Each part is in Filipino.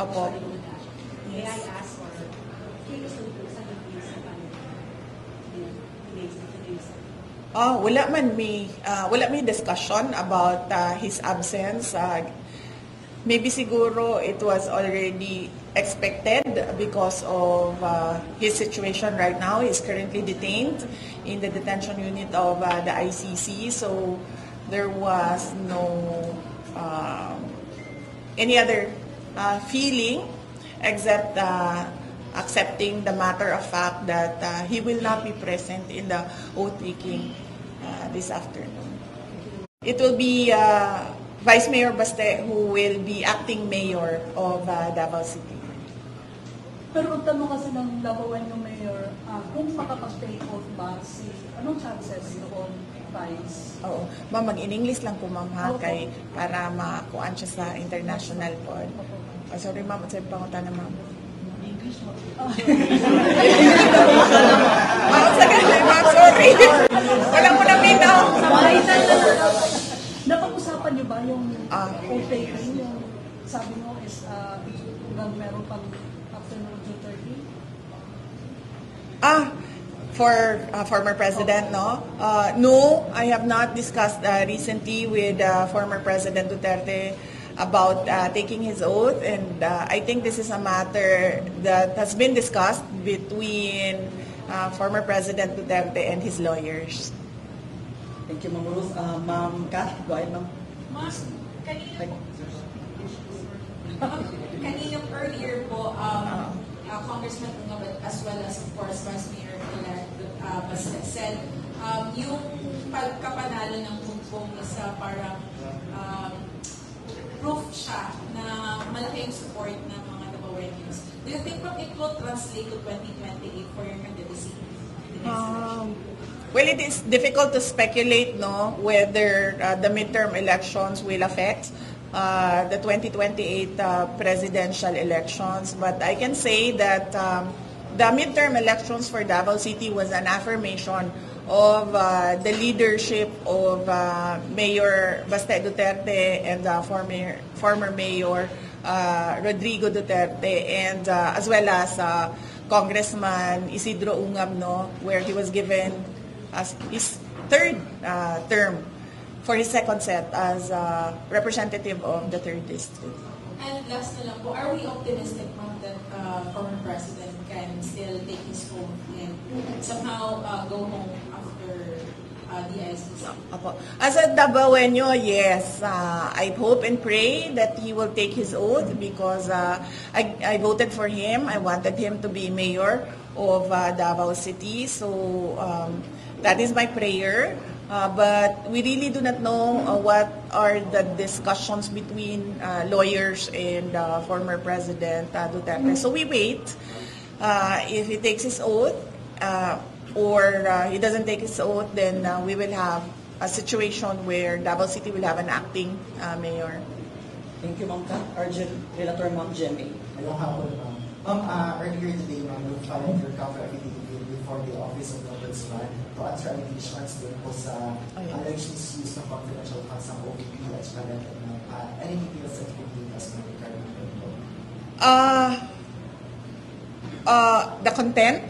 Opo. May I ask for curious lang po sa details na wala may discussion about his absence. Maybe siguro it was already expected because of his situation right now. He's currently detained in the detention unit of the ICC, so there was no any other feeling except accepting the matter of fact that he will not be present in the oath-taking this afternoon. It will be Vice Mayor Baste who will be acting mayor of Davao City. Pero ang tanong kasi ng Labawan yung mayor, kung makapag-take off ba anong chances noon, Vice? Oo. Ma'am, mag-in-English lang po, ma'am, ha, para makuhaan siya sa international pod. Sorry, ma'am, at sa pangutan na, ma'am. English mo? Ma'am, sorry. Walang mo na binaw. Napag-usapan niyo ba yung oath-taking? Yung sabi mo is hanggang meron pang afternoon 2:30? For former president, no? No, I have not discussed recently with former President Duterte about taking his oath, and I think this is a matter that has been discussed between former President Duterte and his lawyers. Thank you, Ma'am Ruth. Ma'am Kat, go ahead, ma'am. Ma'am, kanina earlier po, Congressman Ungabet as well as, of course, Vice Mayor-elect said yung pagkapanalo ng Hugpong isa parang proof siya na malaki yung support ng mga Dabaweños. Do you think it will translate to 2028 for your candidacy? Well, it is difficult to speculate, no, whether the midterm elections will affect the 2028 presidential elections. But I can say that the midterm elections for Davao City was an affirmation of the leadership of Mayor Baste Duterte and former Mayor Rodrigo Duterte, and as well as Congressman Isidro Ungab, no, where he was given as his third term for his second set as representative of the 3rd District. And last na lang po, are we optimistic, ma'am, that former president can still take his home and somehow go home after the ICC? As a Dabaweño, yes, I hope and pray that he will take his oath because I voted for him. I wanted him to be mayor of Davao City, so that is my prayer. But we really do not know what are the discussions between lawyers and former President Duterte. So we wait. If he takes his oath or he doesn't take his oath, then we will have a situation where Davao City will have an acting mayor. Thank you, Ma'am Kat. Argent Relator, Ma'am Jemmy. Hello, hapon, ma'am. Earlier today, ma'am, you filed your cover affidavit before the Office of the Ombudsman to answer allegations din po sa alleged misuse ng confidential funds ng OVP at Scarlett. Any details that you can give us regarding The content?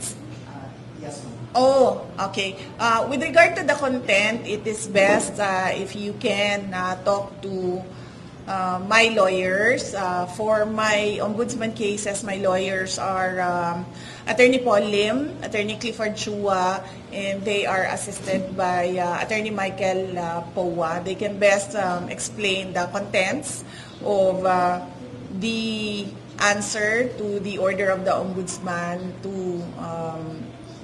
Yes, ma'am. Oh, okay. With regard to the content, it is best if you can talk to my lawyers. For my ombudsman cases, my lawyers are Attorney Paul Lim, Attorney Clifford Chua, and they are assisted by Attorney Michael Powa. They can best explain the contents of the answer to the order of the ombudsman to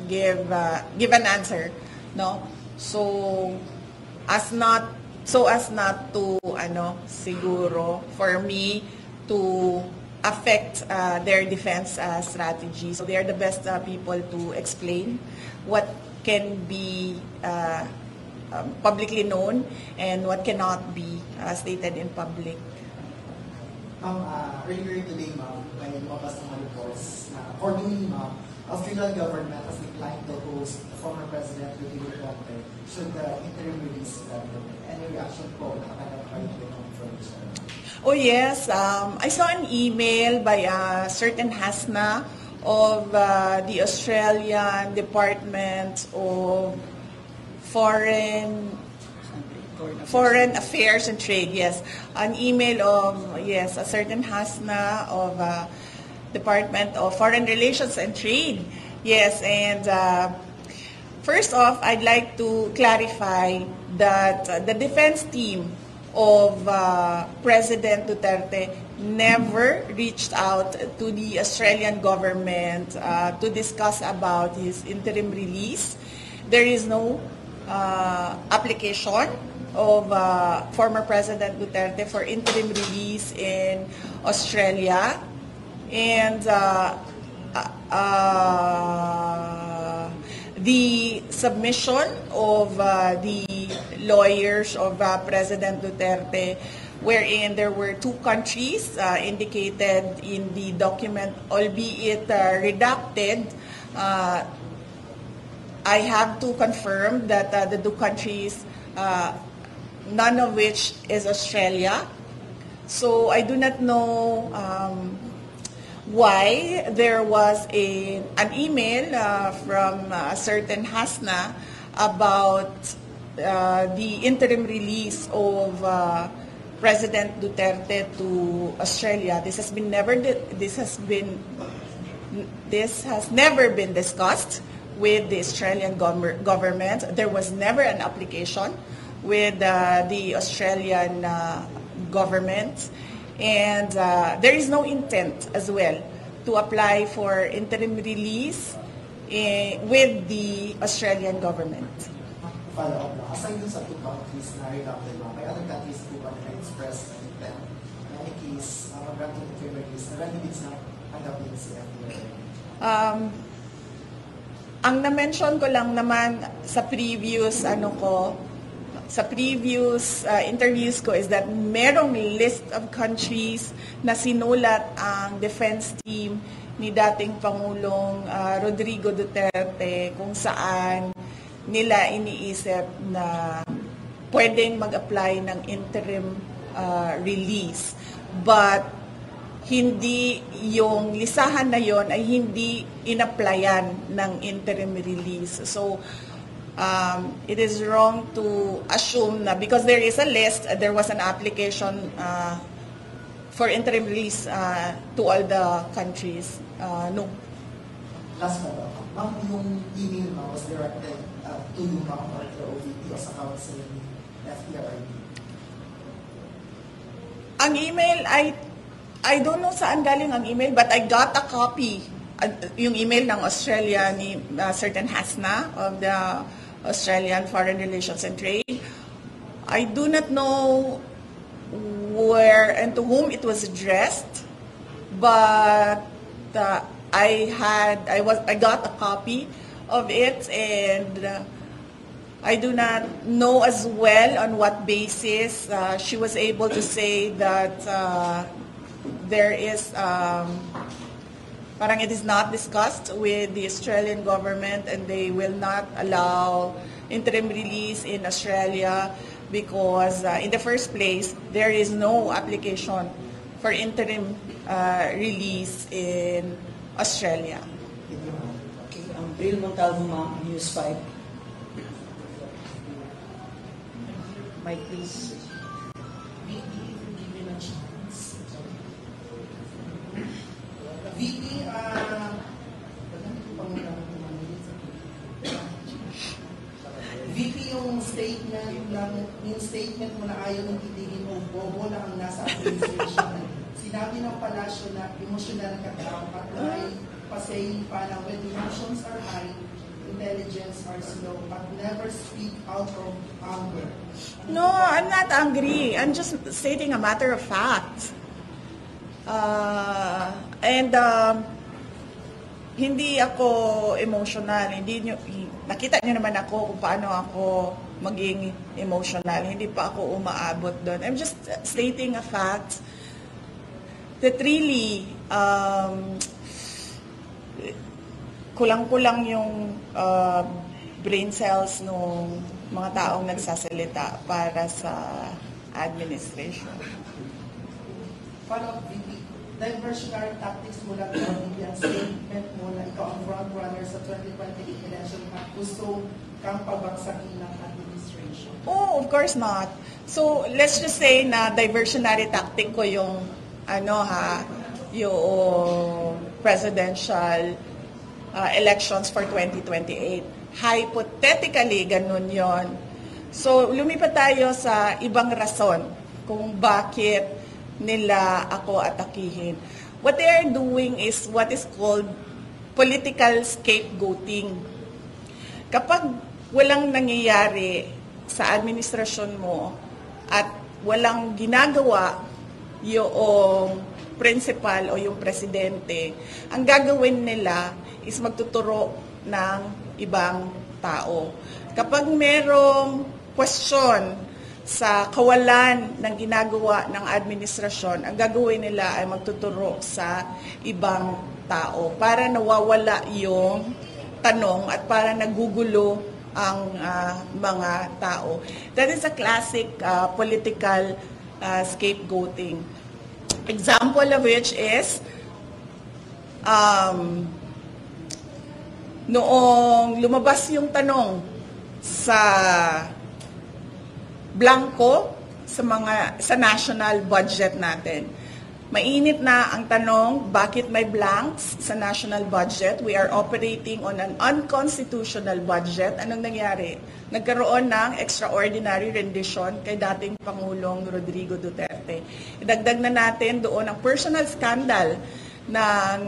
give an answer, no? So as not to siguro for me to affect their defense strategy. So they are the best people to explain what can be publicly known and what cannot be stated in public. Earlier today, ma'am, may lumabas ng mga reports na accordingly, ma'am, Australian government has declined to host the former President Rodrigo Duterte should the interim release that. Any reaction po? Nakatanggap kayo ng information? Oh yes, I saw an email by a certain Hasna of the Australian Department of Foreign Affairs and Trade. Yes, an email of a certain Hasna of Department of Foreign Relations and Trade. Yes, and first off, I'd like to clarify that the defense team of President Duterte never reached out to the Australian government to discuss about his interim release. There is no application of former President Duterte for interim release in Australia. And the submission of the lawyers of President Duterte, wherein there were two countries indicated in the document, albeit redacted, I have to confirm that the two countries, none of which is Australia. So I do not know why there was an email from a certain Hasna about the interim release of President Duterte to Australia. This has never been discussed with the Australian government. There was never an application with the Australian government. And there is no intent as well to apply for interim release with the Australian government. Follow up lang. Aside dun sa two countries na redacted, may other countries po ba na express na intent? In any case, granting interim release, na relatives na tanggapin si FDR? Ang na-mention ko lang naman sa previous interviews ko is that merong list of countries na sinulat ang defense team ni dating Pangulong Rodrigo Duterte kung saan nila iniisip na pwedeng mag-apply ng interim release. But hindi yung lisahan na yon ay hindi in-applyan ng interim release. So it is wrong to assume na because there is a list, there was an application for interim release to all the countries. No. Last follow-up. Ma'am, yung email mo was directed to you, ma'am, or to OVP o sa council ni FDRIP? Ang email, I don't know saan galing ang email, but I got a copy. Yung email ng Australia ni certain Hasna of the Australian Foreign Relations and Trade. I do not know where and to whom it was addressed, but I got a copy of it, and I do not know as well on what basis she was able to say that there is parang it is not discussed with the Australian government and they will not allow interim release in Australia because in the first place, there is no application for interim release in Australia. Okay, Bril Montalvo, ma'am, News 5. Mike, please. VP, yung statement mo na ayaw ng titigin mo, bobo na ang nasa administration. Sinabi ng palasyo na emosyonal ka daw at may pasay pa na when emotions are high, intelligence are slow, but never speak out of anger. No, I'm not angry. I'm just stating a matter of fact. Hindi ako emotional. Nakita niyo naman ako kung paano ako maging emotional. Hindi pa ako umaabot doon. I'm just stating a fact that really kulang-kulang yung brain cells ng mga taong nagsasalita para sa administration. Follow-up, VP. Diversionary tactics mo lang yung statement mo na ikaw ang frontrunner sa 2028 election at gusto kang pabagsakin ng administration. Oh, of course not. So, let's just say na diversionary tactic ko yung yung presidential elections for 2028. Hypothetically, ganun yon. So, lumipat tayo sa ibang rason kung bakit nila ako atakihin. What they are doing is what is called political scapegoating. Kapag walang nangyayari sa administrasyon mo at walang ginagawa yung principal o yung presidente, ang gagawin nila is magtuturo ng ibang tao. Kapag merong question sa kawalan ng ginagawa ng administrasyon, ang gagawin nila ay magtuturo sa ibang tao para nawawala yung tanong at para nagugulo ang mga tao. That is a classic political scapegoating. Example of which is noong lumabas yung tanong sa blanco sa national budget natin. Mainit na ang tanong, bakit may blanks sa national budget? We are operating on an unconstitutional budget. Anong nangyari? Nagkaroon ng extraordinary rendition kay dating Pangulong Rodrigo Duterte. Idagdag na natin doon ang personal scandal ng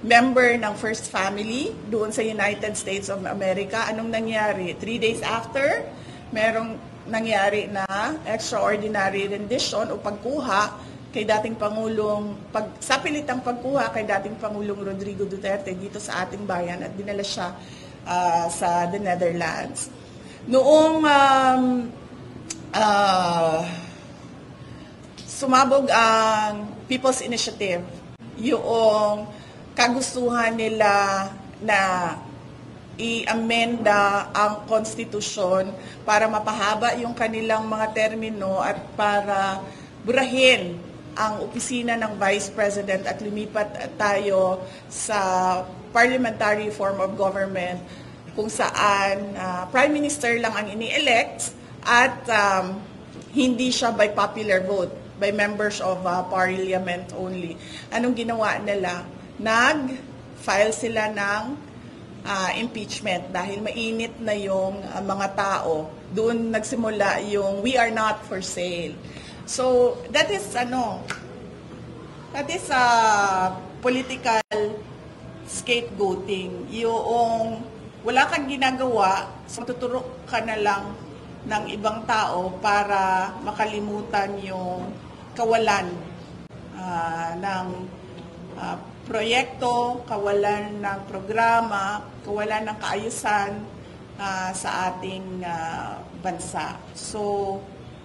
member ng First Family doon sa United States of America. Anong nangyari? 3 days after, merong nangyari na extraordinary rendition o pagkuha kay dating Pangulong, sapilitang pagkuha kay dating Pangulong Rodrigo Duterte dito sa ating bayan at dinala siya sa the Netherlands. Noong sumabog ang People's Initiative, yung kagustuhan nila na i-amenda ang konstitusyon para mapahaba yung kanilang mga termino at para burahin ang opisina ng Vice President at lumipat tayo sa parliamentary form of government kung saan Prime Minister lang ang ini-elect at hindi siya by popular vote, by members of parliament only. Anong ginawa nila? Nag-file sila ng impeachment dahil mainit na yung mga tao. Doon nagsimula yung we are not for sale. So that is political scapegoating. Yung wala kang ginagawa, so tuturo ka na lang ng ibang tao para makalimutan yung kawalan ng proyekto, kawalan ng programa, kawalan ng kaayusan sa ating bansa. So,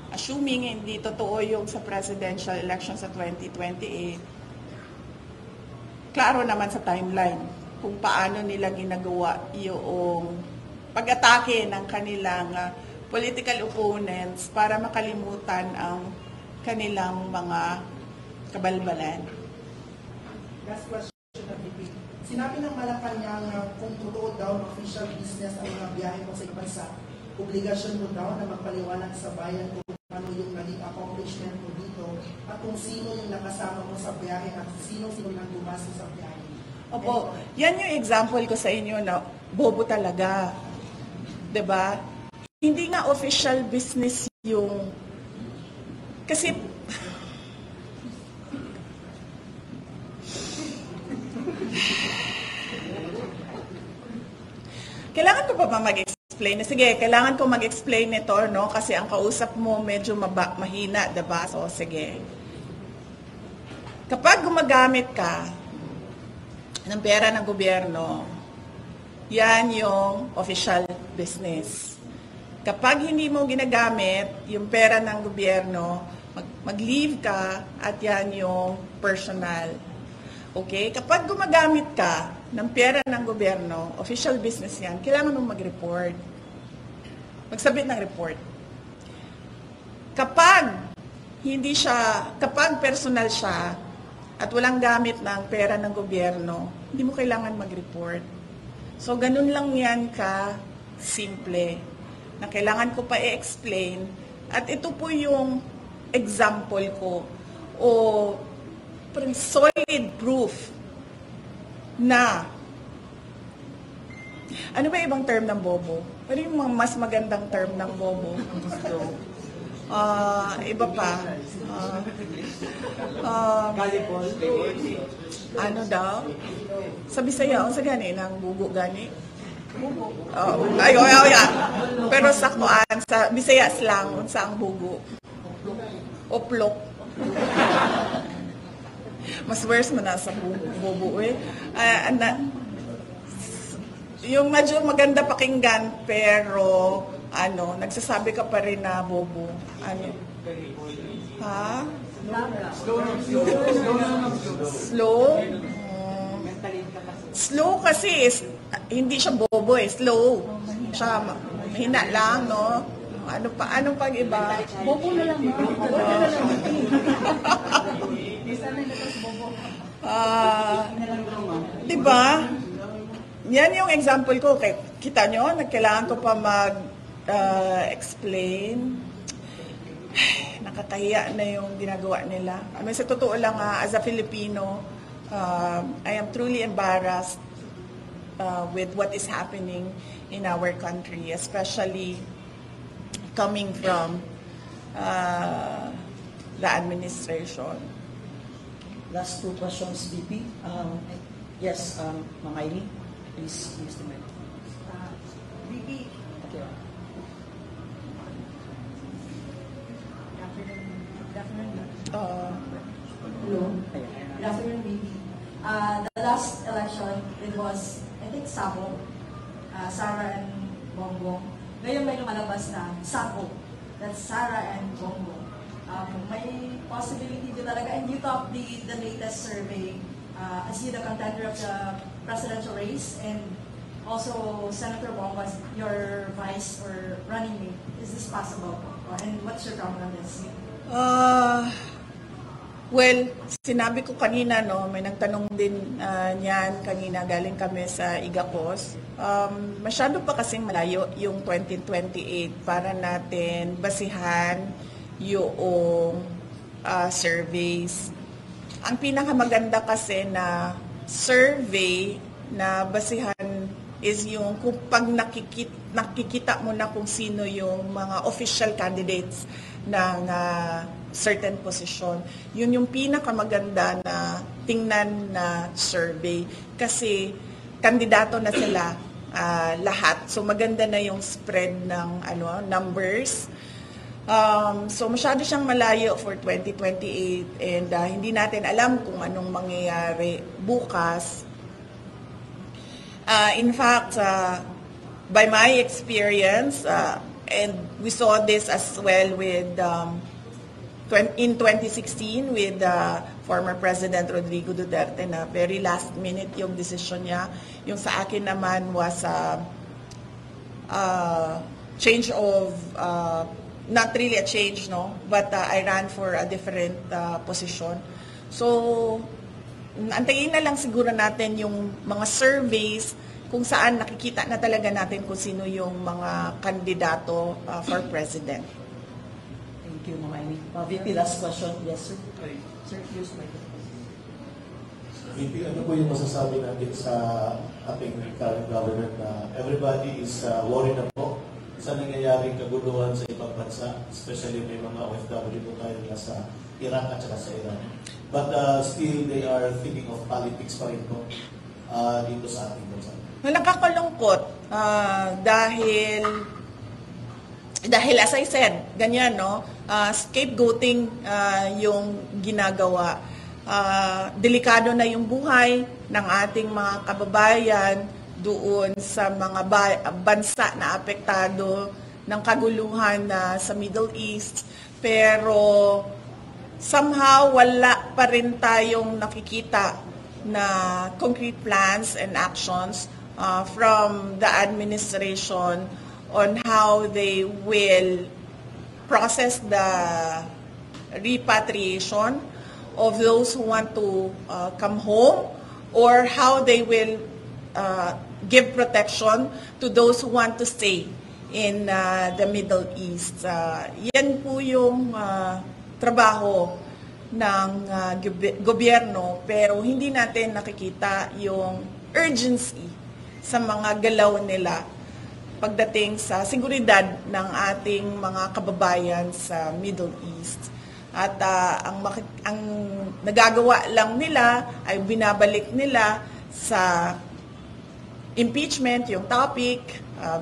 assuming hindi totoo yung sa presidential election sa 2028, klaro naman sa timeline kung paano nila ginagawa yung pag-atake ng kanilang political opponents para makalimutan ang kanilang mga kabalbalan. Last question na VP. Sinabi ng Malacanang kung totoo daw ng official business ang mga biyahe mo sa ibang bansa, obligasyon mo daw na magpaliwanag sa bayan kung ano yung naging accomplishment mo dito at kung sino yung nakasama mo sa biyahe at sino nang gumastos sa biyahe. Opo, yan yung example ko sa inyo na bobo talaga. 'Di ba? Hindi nga official business yung kasi kailangan ko pa ba mag-explain? Sige, kailangan ko mag-explain nito, no? Kasi ang kausap mo medyo mahina, diba? So, sige. Kapag gumagamit ka ng pera ng gobyerno, yan yung official business. Kapag hindi mo ginagamit yung pera ng gobyerno, mag-leave ka at yan yung personal. Okay? Kapag gumagamit ka ng pera ng gobyerno, official business yan, kailangan mong mag-report. Magsabit ng report. Kapag kapag personal siya at walang gamit ng pera ng gobyerno, hindi mo kailangan mag-report. So, ganun lang yan simple na kailangan ko pa i-explain. At ito po yung example ko o solid proof na ano ba ibang term ng bobo? Ano yung mas magandang term ng bobo? Iba pa. Ano daw? Sa Bisaya, sa gani, ng bugo gani? Bugo. Ay. Pero sa kuan, sa Bisaya slang, sa ang bugo. Oplok. Mas worse mo na sa bubo eh. Yung medyo maganda pakinggan, pero nagsasabi ka pa rin na bobo. Ha? Slow? Slow kasi hindi siya bobo slow. Siya mahina lang, no? Ano pang iba? Bobo na lang, ma'am. Bobo na lang. Diba? Yan yung example ko. Kita nyo, kailangan ko pa explain. Nakakahiya na yung ginagawa nila. Sa totoo lang, as a Filipino, I am truly embarrassed with what is happening in our country, especially coming from the administration. Last two questions, VP. Yes, Ma'am Aimee, please use the mic. VP, Okay. hello. Good afternoon, VP. The last election, it was, I think, Sabo, Sara and Bongbong. Ngayon may lumalabas na Sabo. That's Sara and Bongbong. May possibility din talaga, and you topped the latest survey as you the contender of the presidential race, and also Senator Bong was your vice or running mate. Is this possible? And what's your comment on this? Well, sinabi ko kanina, may nagtanong din niyan kanina, galing kami sa Igapos. Masyado pa kasing malayo yung 2028 para natin basihan yung surveys. Ang pinakamaganda kasi na survey na basihan is yung kung pag nakikita mo na kung sino yung mga official candidates ng certain position. Yun yung pinakamaganda na tingnan na survey kasi kandidato na sila lahat. So maganda na yung spread ng numbers. So masyado siyang malayo for 2028 and hindi natin alam kung anong mangyayari bukas. In fact, by my experience, and we saw this as well with in 2016 with former President Rodrigo Duterte na very last minute yung decision niya. Yung sa akin naman was change of not really a change, but I ran for a different position. So antayin na lang siguro natin yung mga surveys kung saan nakikita na talaga natin kung sino yung mga kandidato for president. Thank you, Ma'am Aimee. VP, last question. Yes, sir. Sir, use my VP, ano po yung masasabi natin sa ating current government na everybody is worried na po sa nangyayaring kaguluhan sa ibang bansa, especially may mga OFW po tayo nasa Iraq at saka sa Iran. But still, they are thinking of politics pa rin po dito sa ating bansa. Nakakalungkot dahil as I said, ganyan, scapegoating yung ginagawa. Delikado na yung buhay ng ating mga kababayan doon sa mga bansa na apektado ng kaguluhan sa Middle East. Pero somehow wala pa rin tayong nakikita na concrete plans and actions from the administration on how they will process the repatriation of those who want to come home, or how they will give protection to those who want to stay in the Middle East. Yan po yung trabaho ng gobyerno, pero hindi natin nakikita yung urgency sa mga galaw nila pagdating sa seguridad ng ating mga kababayan sa Middle East. At ang nagagawa lang nila ay binabalik nila sa impeachment, yung topic,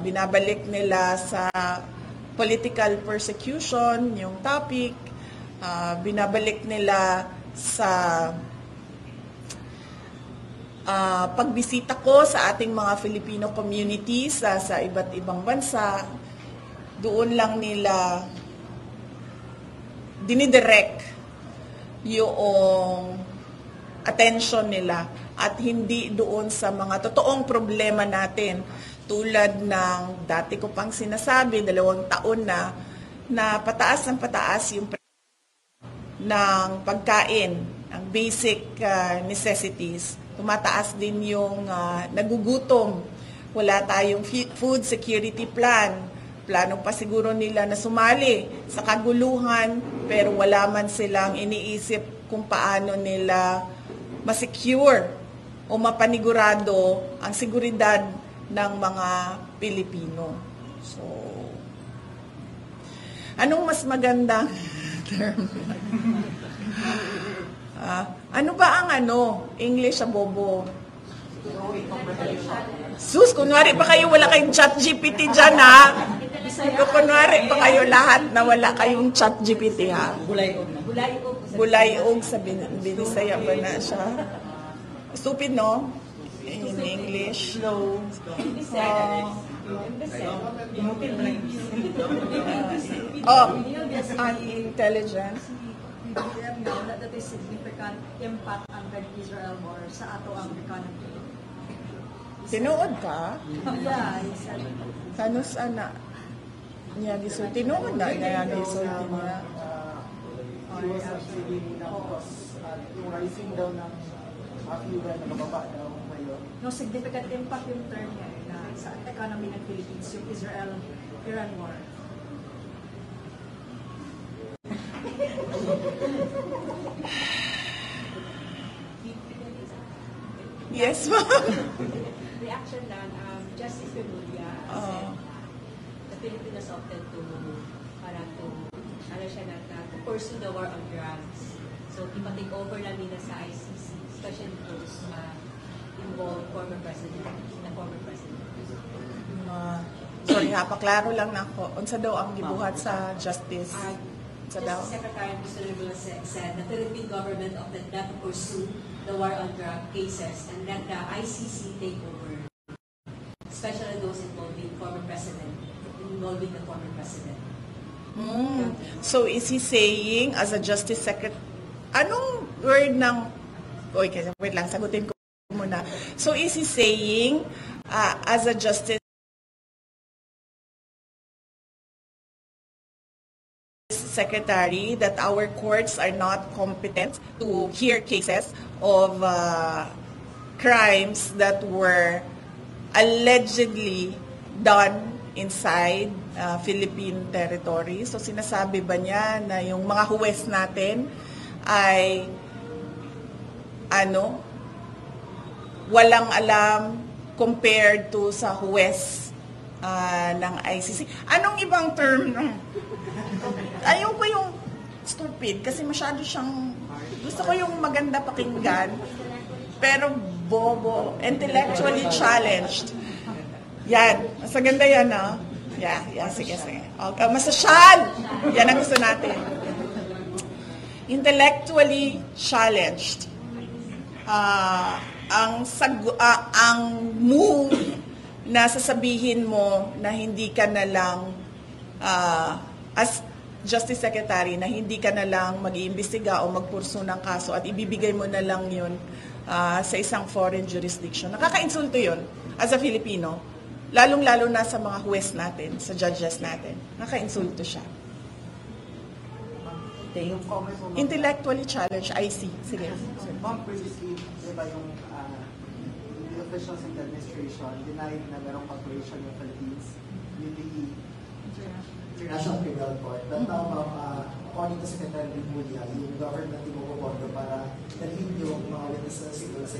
binabalik nila sa political persecution, yung topic, binabalik nila sa pagbisita ko sa ating mga Filipino communities sa iba't ibang bansa. Doon lang nila dinidirect yung attention nila at hindi doon sa mga totoong problema natin, tulad ng dati ko pang sinasabi, 2 taon na pataas ng pataas yung ng pagkain, ang basic necessities. Tumataas din yung nagugutom. Wala tayong food security plan. Plano pa siguro nila na sumali sa kaguluhan, pero wala man silang iniisip kung paano nila ma-secure o mapanigurado ang seguridad ng mga Pilipino. So, anong mas magandang term? Ano ba ang English sa bobo? Sus, kunwari pa kayo wala kayong ChatGPT dyan, ha? Kunwari pa kayo lahat na wala kayong ChatGPT, ha? Bulayog sa Binisaya ba na siya? Stupid, no? In English. No. Unintelligent. Now that is significant impact ang Israel war sa ato ang economy. Tinuod ka? Yeah, Kanus ana? Niya gisulti. Tinuod na niya gisulti niya. Yung subsidy na because yung rising daw ng fuel na mababa daw ngayon. No, significant impact yung term niya na sa economy ng Philippines, yung Israel-Iran war. Yes, ma'am. Reaction lang, Justice Remulla said the Filipinos opted to pursue the war on drugs. So, ipa-take over lang nila sa ICC, especially those involved former president, the former president. Sorry ha, paklaro lang na ako. Unsa daw ang gibuhat sa justice? Justice Secretary Mr. Remulla said the Philippine government opted not to pursue the war on drug cases and let the ICC take over, especially those involving the former president. So is he saying as a justice secretary, anong word ng, wait lang, sagutin ko muna. So is he saying as a justice secretary that our courts are not competent to hear cases of crimes that were allegedly done inside Philippine territory? So sinasabi ba niya na yung mga huwes natin ay walang alam compared to sa huwes ng ICC? Anong ibang term? Ayaw ko yung stupid kasi masyado siyang, gusto ko yung maganda pakinggan pero bobo, intellectually challenged. Yan. Mas maganda yan, no? Yeah, sige. Okay. Masasyal! Yan ang gusto natin. Intellectually challenged. Ang move na sasabihin mo na hindi ka na lang, as Justice Secretary na hindi ka na lang mag-iimbestiga o magpurso ng kaso at ibibigay mo na lang yun sa isang foreign jurisdiction. Nakaka-insulto yun as a Filipino, lalong-lalo na sa mga huwes natin, sa judges natin. Nakaka-insulto siya. Intellectually challenged, I see. Sige. Ma'am, previously, diba yung the officials in the administration denied na merong cooperation ng Philippines with the International Criminal Court. But now, according to Secretary Rimulya, yung government ibububondo para dalhin yung mga witnesses siguro sa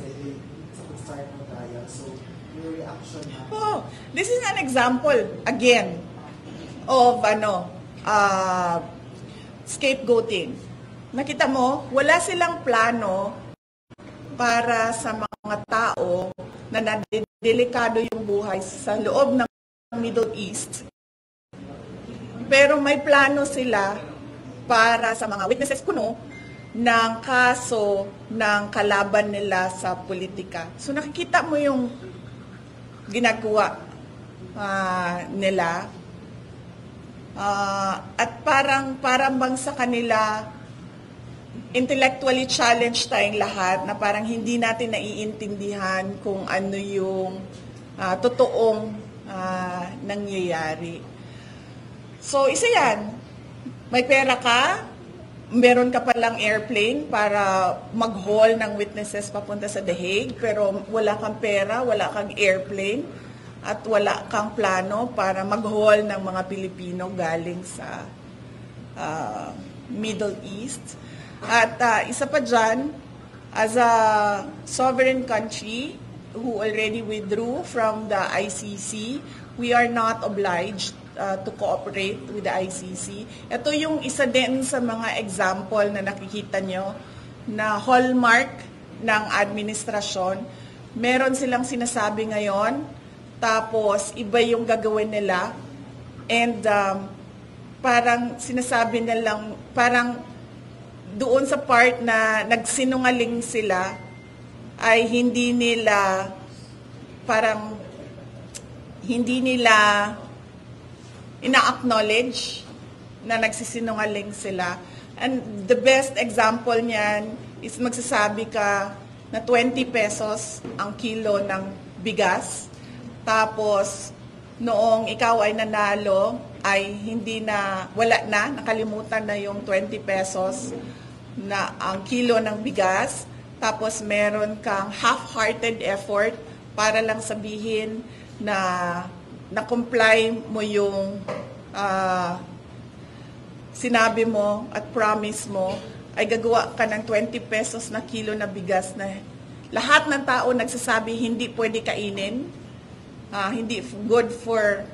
start ng trial. So, your reaction na? Oh, this is an example, again, of scapegoating. Nakita mo, wala silang plano para sa mga tao na nadelikado yung buhay sa loob ng Middle East. Pero may plano sila para sa mga witnesses kuno ng kaso ng kalaban nila sa politika. So nakikita mo yung ginagawa nila. At parang bang sa kanila intellectually challenged tayong lahat na parang hindi natin naiintindihan kung ano yung totoong nangyayari. So, isa yan. May pera ka, meron ka palang airplane para mag-haul ng witnesses papunta sa The Hague, pero wala kang pera, wala kang airplane, at wala kang plano para mag-haul ng mga Pilipino galing sa Middle East. At isa pa dyan, as a sovereign country who already withdrew from the ICC, we are not obliged to cooperate with the ICC. Ito yung isa din sa mga example na nakikita nyo na hallmark ng administrasyon. Meron silang sinasabi ngayon, tapos iba yung gagawin nila, and parang sinasabi nilang, parang doon sa part na nagsinungaling sila, ay hindi nila ina-acknowledge na nagsisinungaling sila. And the best example niyan is magsasabi ka na 20 pesos ang kilo ng bigas. Tapos, noong ikaw ay nanalo, ay wala na, nakalimutan na yung 20 pesos na ang kilo ng bigas. Tapos, meron kang half-hearted effort para lang sabihin na comply mo yung sinabi mo at promise mo, ay gagawa ka ng 20 pesos na kilo na bigas na lahat ng tao nagsasabi hindi pwede kainin, hindi good for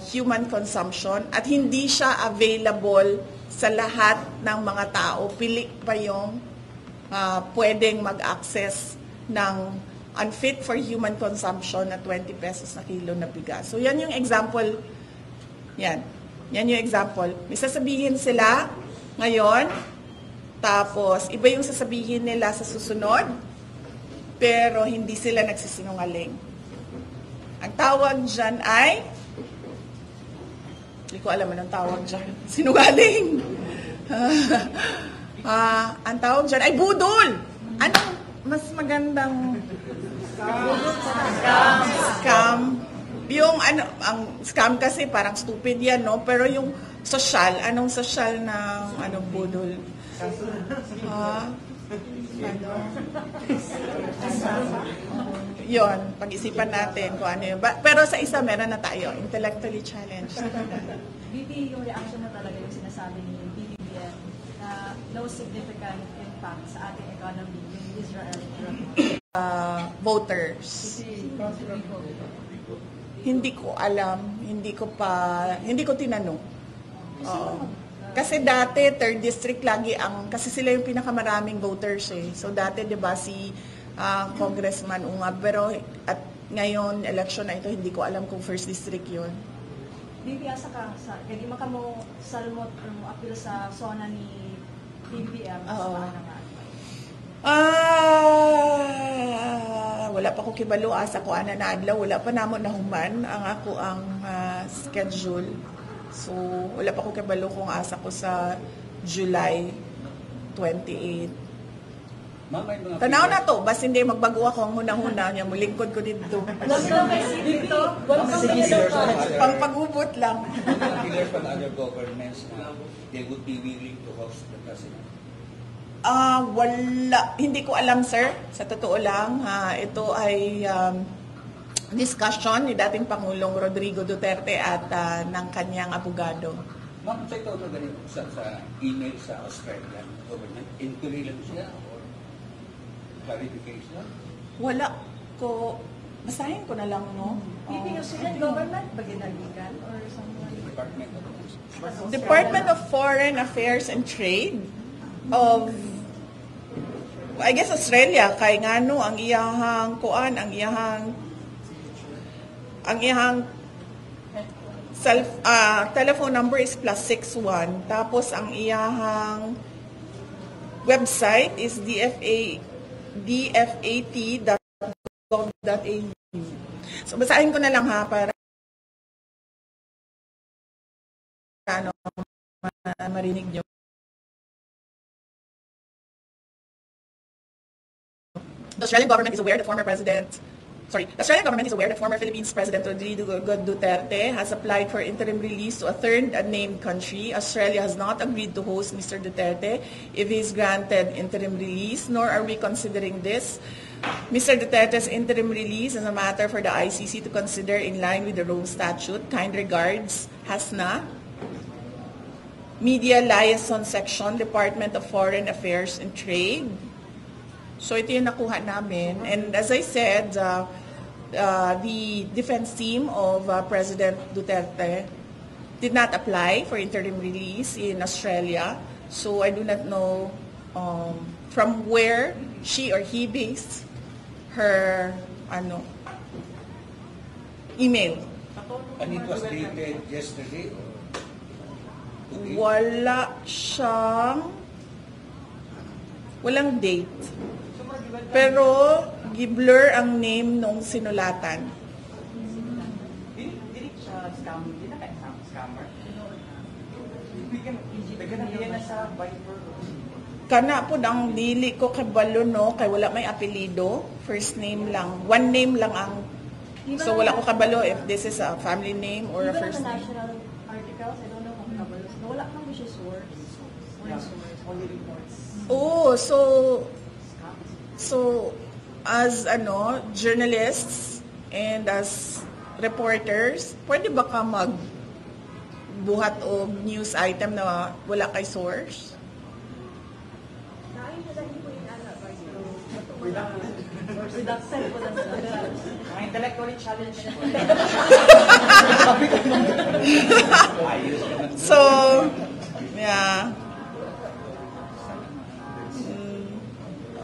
human consumption, at hindi siya available sa lahat ng mga tao. Pili pa yung pwedeng mag-access ng unfit for human consumption na 20 pesos na kilo na bigas. So yan yung example. Yan yung example. May sasabihin sila ngayon, tapos iba yung sasabihin nila sa susunod, pero hindi sila nagsisinungaling. Ang tawag dyan ay, hindi ko alam anong tawag dyan, sinungaling. Ang tawag dyan ay budol. Anong mas magandang scam? Yung ang scam kasi parang stupid yan, no? Pero yung social, anong social ng budol? Yon, pag-isipan natin kung ano yun. Pero sa isa, meron na tayo, intellectually challenged. BP, yung reaction na talaga yung sinasabi ni BBBM na no significant impact sa ating economy yung Israel voters. Hindi ko alam, hindi ko tinanong. Kasi dati, 3rd district lagi kasi sila yung pinakamaraming voters eh. So dati, di ba, si Congressman Ungab, pero at ngayon, election na ito, hindi ko alam kung 1st district yun. Bibi, asa ka, kaya maka mo salmot, apil sa zona ni BBM. Wala pa ko kibalo, asa ko ana na adlaw, wala pa namon nahuman ang ako ang schedule. So, wala pa ko kabalo kung asa ko sa July 28. Ma'am, may mga Tanaw na to, basta hindi magbago ako ang huna-huna niya, mulingkod ko dito. Pangpagubot lang. mga figures from other governments na they would be willing to host the president. Wala. Hindi ko alam, sir. Sa totoo lang, ito ay discussion ni dating Pangulong Rodrigo Duterte at ng kanyang abogado. Ma'am, sa ito ganito sa email sa Australian government, inquiry lang siya or clarification? Wala ko. Basahin ko na lang, no? Piping Australian government ba ginagigan or someone? Department of Foreign Affairs and Trade of I guess Australia kay ngano ang iyahang kuan ang iyahang telephone number is +61 tapos ang iyahang website is dfat.gov.au. So basahin ko na lang ha para marinig nyo. The Australian government is aware that former Philippines President Rodrigo Duterte has applied for interim release to a third unnamed country. Australia has not agreed to host Mr. Duterte if he is granted interim release, nor are we considering this. Mr. Duterte's interim release is a matter for the ICC to consider in line with the Rome Statute. Kind regards, Hasna. Media Liaison Section, Department of Foreign Affairs and Trade. So ito yung nakuha namin. And as I said, the defense team of President Duterte did not apply for interim release in Australia. So I do not know from where she or he based her email. And it was dated yesterday or today? Walang date. Pero gi-blur ang name nung sinulatan. Kana po ang dili ko kabalo no kay wala may apelyido, first name lang. One name lang ang so wala ko kabalo if this is a family name or a first name. National articles, I don't know kung kabalo. Wala kang siya source. Only reports. Oh, so as journalists and as reporters, pwede ba ka magbuhat o news item na wala kay source? Intellectually challenged. So, yeah.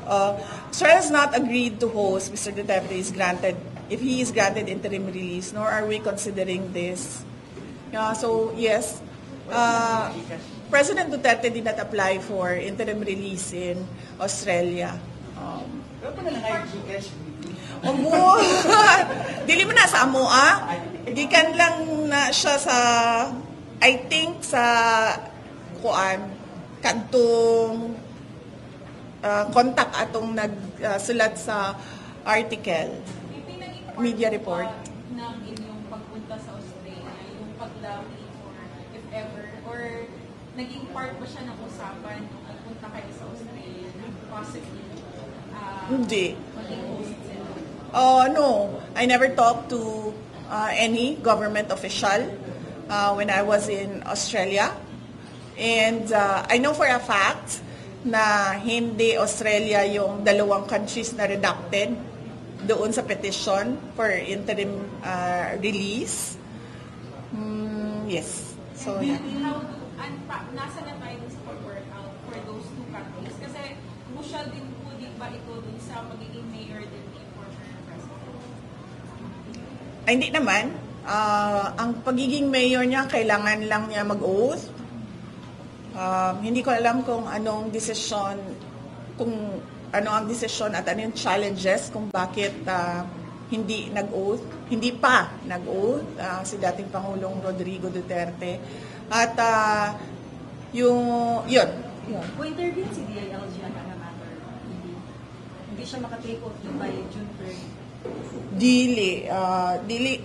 Australia has not agreed to host Mr. Duterte if he is granted interim release, nor are we considering this. So, yes, President Duterte did not apply for interim release in Australia. Dili mo na sa amo, gikan lang na siya sa, I think, sa kantong contact atong nagsulat sa article, media report. Ng inyong pagpunta sa Australia, yung paglawi or if ever, or naging part ba siya ng usapan nung nagpunta kayo sa Australia na possibly Hindi. maging host sila? No, I never talked to any government official when I was in Australia. And I know for a fact na hindi Australia yung dalawang countries na redacted doon sa petition for interim release. Yes. So, yeah. Nasa na tayo sa pag-workout for those two countries? Kasi crucial din po di ba ito dun sa magiging mayor din ni former president? Ay, hindi naman. Ang pagiging mayor niya, kailangan lang niya mag-oath. Hindi ko alam kung anong desisyon, kung ano ang desisyon at ano yung challenges kung bakit hindi nag-oath, hindi pa nag-oath si dating Pangulong Rodrigo Duterte. At yun. Kung intervene si DILG on a matter, hindi siya makatake off by June 3rd. Dili,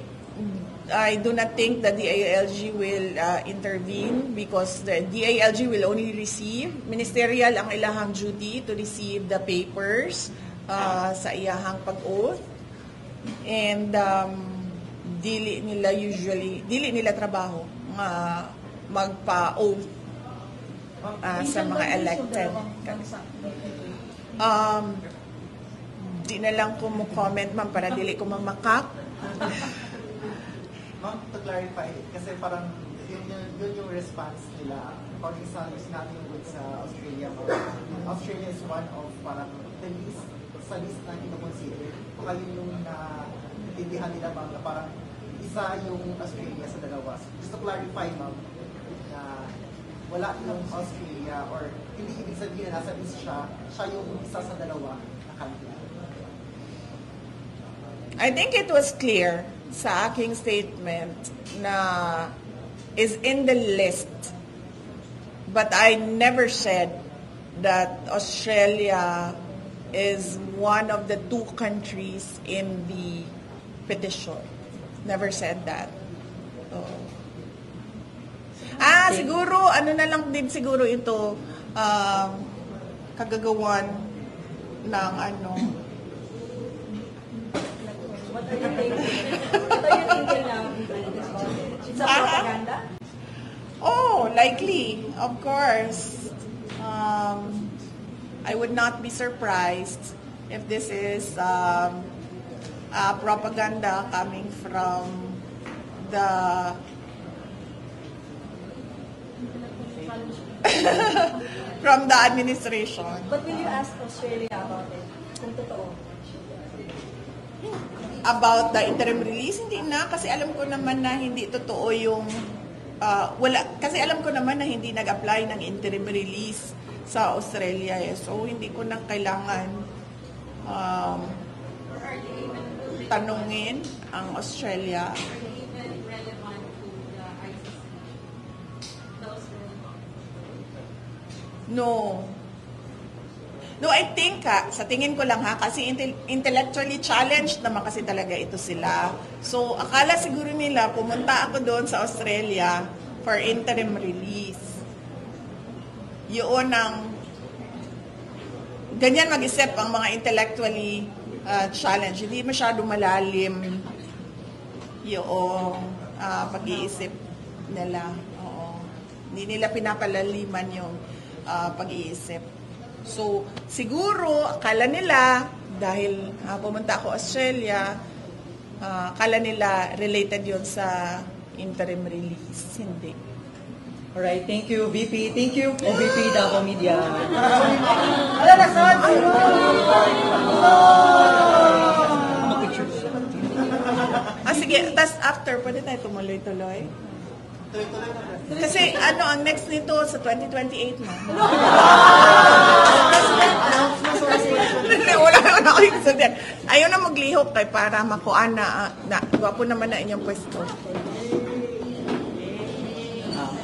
I do not think that the DILG will intervene because the DILG will only receive, ministerial ang ilahang duty to receive the papers sa iyahang pag-oath. And dili nila trabaho magpa-oath sa mga elected. Di na lang ko mo comment, ma'am, para dili ko mamakak. Ma'am, to clarify, kasi parang yun yung response nila. According sa natin with sa Australia, Australia is one of parang the list, sa list na ino-consider. Baka yun yung naintindihan nila, ma'am, na parang isa yung Australia sa dalawa. Just to clarify, ma'am, na wala yung Australia or hindi ibig sabihin na nasa list siya yung isa sa dalawa na country. I think it was clear sa aking statement na is in the list. But I never said that Australia is one of the 2 countries in the petition. Never said that. So, siguro, ano na lang din siguro ito, kagagawan ng What are you thinking now? It's a propaganda? Oh, likely, of course. I would not be surprised if this is propaganda coming from the from the administration. But will you ask Australia about it? Kung totoo. About the interim release, hindi na, kasi alam ko naman na hindi totoo yung kasi alam ko naman na hindi nag-apply ng interim release sa Australia so hindi ko na kailangan tanungin ang Australia. No, I think sa tingin ko lang kasi intellectually challenged naman kasi talaga ito sila. So, akala siguro nila pumunta ako doon sa Australia for interim release. Yun ang ganyan mag-isip ang mga intellectually challenged. Hindi masyado malalim yung pag-iisip nila. Oo. Hindi nila pinapalaliman yung pag-iisip. So, siguro, akala nila, dahil pumunta ako Australia, akala nila related yun sa interim release. Hindi. Alright, thank you, VP. Thank you, OVP Davao Media. Sige, tas after, pwede tayo tumuloy-tuloy? Kasi ang next nito sa 2028 na. Wala na ako yung sabihin. Ayaw na maglihok kay para makuha na gwapo naman na inyong pwesto.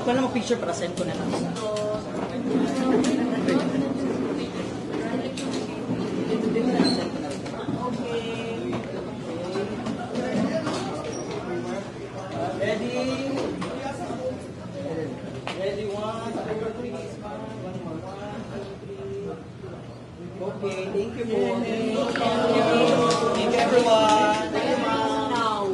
Kung na mag-picture para send ko na lang. Okay, thank you po. Thank you, everyone. Now.